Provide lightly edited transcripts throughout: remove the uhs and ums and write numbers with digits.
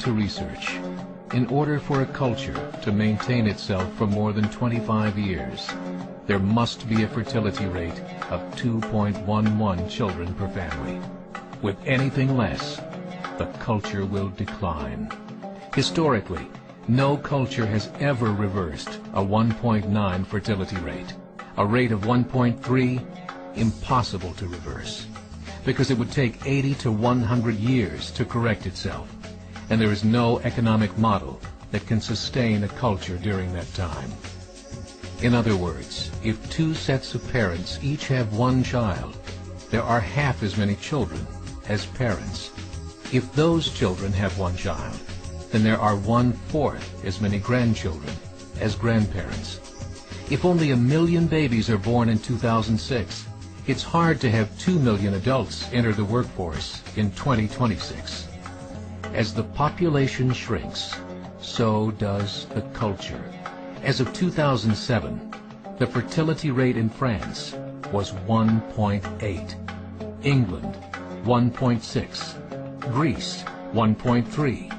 to research. In order for a culture to maintain itself for more than 25 years, there must be a fertility rate of 2.11 children per family. With anything less, the culture will decline. Historically, no culture has ever reversed a 1.9 fertility rate. A rate of 1.3, impossible to reverse, because it would take 80 to 100 years to correct itself, and there is no economic model that can sustain a culture during that time. In other words, if two sets of parents each have one child, there are half as many children as parents. If those children have one child, then there are 1/4 as many grandchildren as grandparents. If only 1 million babies are born in 2006, it's hard to have 2 million adults enter the workforce in 2026. As the population shrinks, so does the culture. As of 2007, the fertility rate in France was 1.8, England 1.6, Greece 1.3,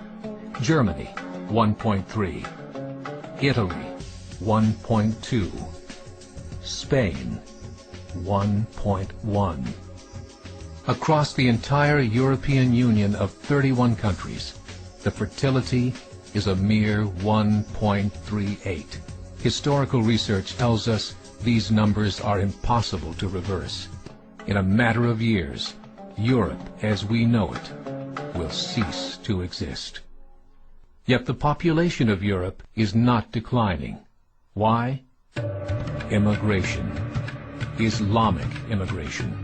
Germany 1.3, Italy 1.2, Spain 1.1. Across the entire European Union of 31 countries, the fertility is a mere 1.38. Historical research tells us these numbers are impossible to reverse. In a matter of years, Europe as we know it will cease to exist. Yet the population of Europe is not declining. Why? Immigration. Islamic immigration.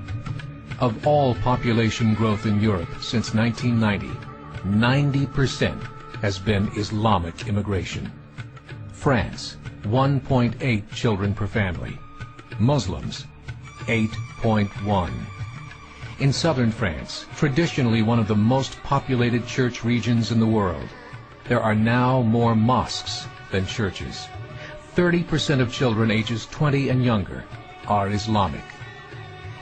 Of all population growth in Europe since 1990, 90% has been Islamic immigration. France, 1.8 children per family. Muslims, 8.1. In southern France, traditionally one of the most populated church regions in the world, there are now more mosques than churches. 30% of children ages 20 and younger are Islamic.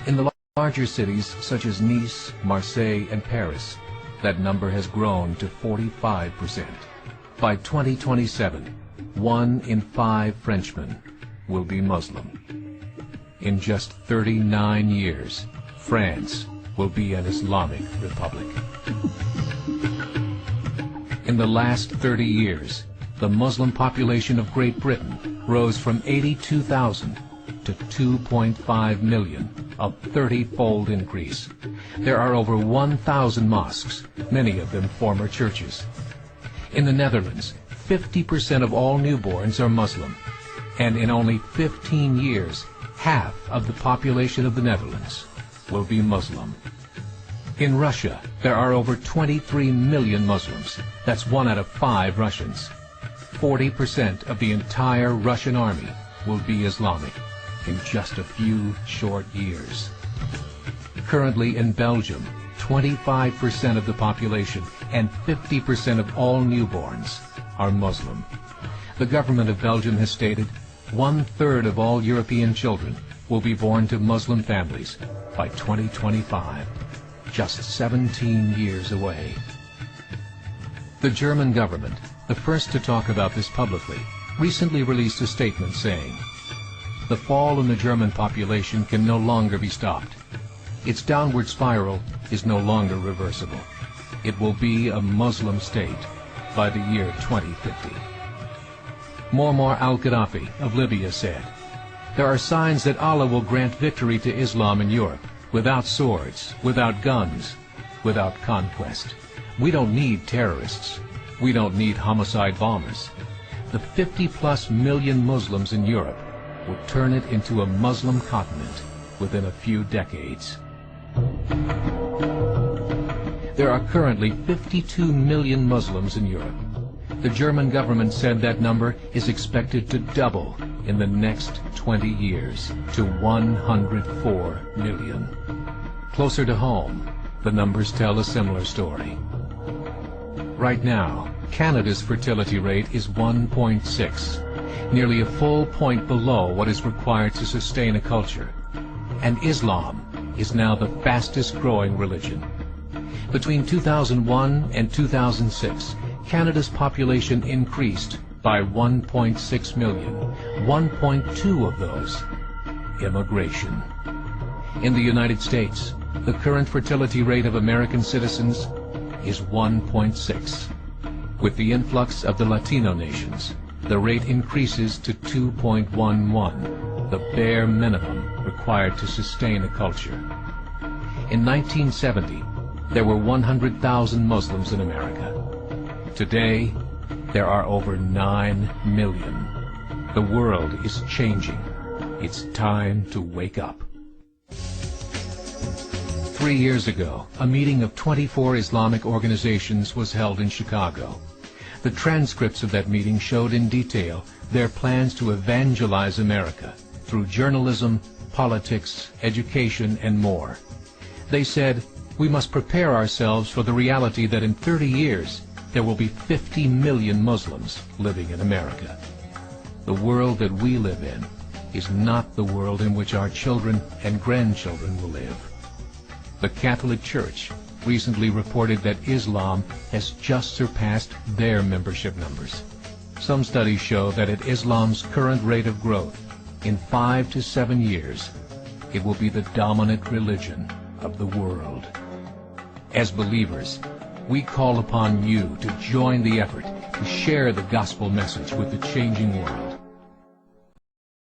In the larger cities such as Nice, Marseille, and Paris, that number has grown to 45%. By 2027, 1 in 5 Frenchmen will be Muslim. In just 39 years, France will be an Islamic republic. In the last 30 years, the Muslim population of Great Britain rose from 82,000 to 2.5 million, a 30-fold increase. There are over 1,000 mosques, many of them former churches. In the Netherlands, 50% of all newborns are Muslim, and in only 15 years, half of the population of the Netherlands will be Muslim. In Russia, there are over 23 million Muslims. That's 1 out of 5 Russians. 40% of the entire Russian army will be Islamic in just a few short years. Currently in Belgium, 25% of the population and 50% of all newborns are Muslim. The government of Belgium has stated 1/3 of all European children will be born to Muslim families by 2025, just 17 years away. The German government, the first to talk about this publicly, recently released a statement saying, "The fall in the German population can no longer be stopped. Its downward spiral is no longer reversible. It will be a Muslim state by the year 2050. Muammar al-Gaddafi of Libya said, "There are signs that Allah will grant victory to Islam in Europe, without swords, without guns, without conquest. We don't need terrorists. We don't need homicide bombers. The 50+ million Muslims in Europe will turn it into a Muslim continent within a few decades." There are currently 52 million Muslims in Europe. The German government said that number is expected to double in the next 20 years to 104 million. Closer to home, the numbers tell a similar story. Right now, Canada's fertility rate is 1.6, nearly a full point below what is required to sustain a culture. And Islam is now the fastest growing religion. Between 2001 and 2006, Canada's population increased by 1.6 million, 1.2 of those immigration. In the United States, the current fertility rate of American citizens is 1.6. With the influx of the Latino nations, the rate increases to 2.11, the bare minimum required to sustain a culture. In 1970, there were 100,000 Muslims in America. Today, there are over 9 million. The world is changing. It's time to wake up. 3 years ago, a meeting of 24 Islamic organizations was held in Chicago. The transcripts of that meeting showed in detail their plans to evangelize America through journalism, politics, education, and more. They said, we must prepare ourselves for the reality that in 30 years, there will be 50 million Muslims living in America. The world that we live in is not the world in which our children and grandchildren will live. The Catholic Church recently reported that Islam has just surpassed their membership numbers. Some studies show that at Islam's current rate of growth, in 5 to 7 years, it will be the dominant religion of the world. As believers, we call upon you to join the effort to share the gospel message with the changing world.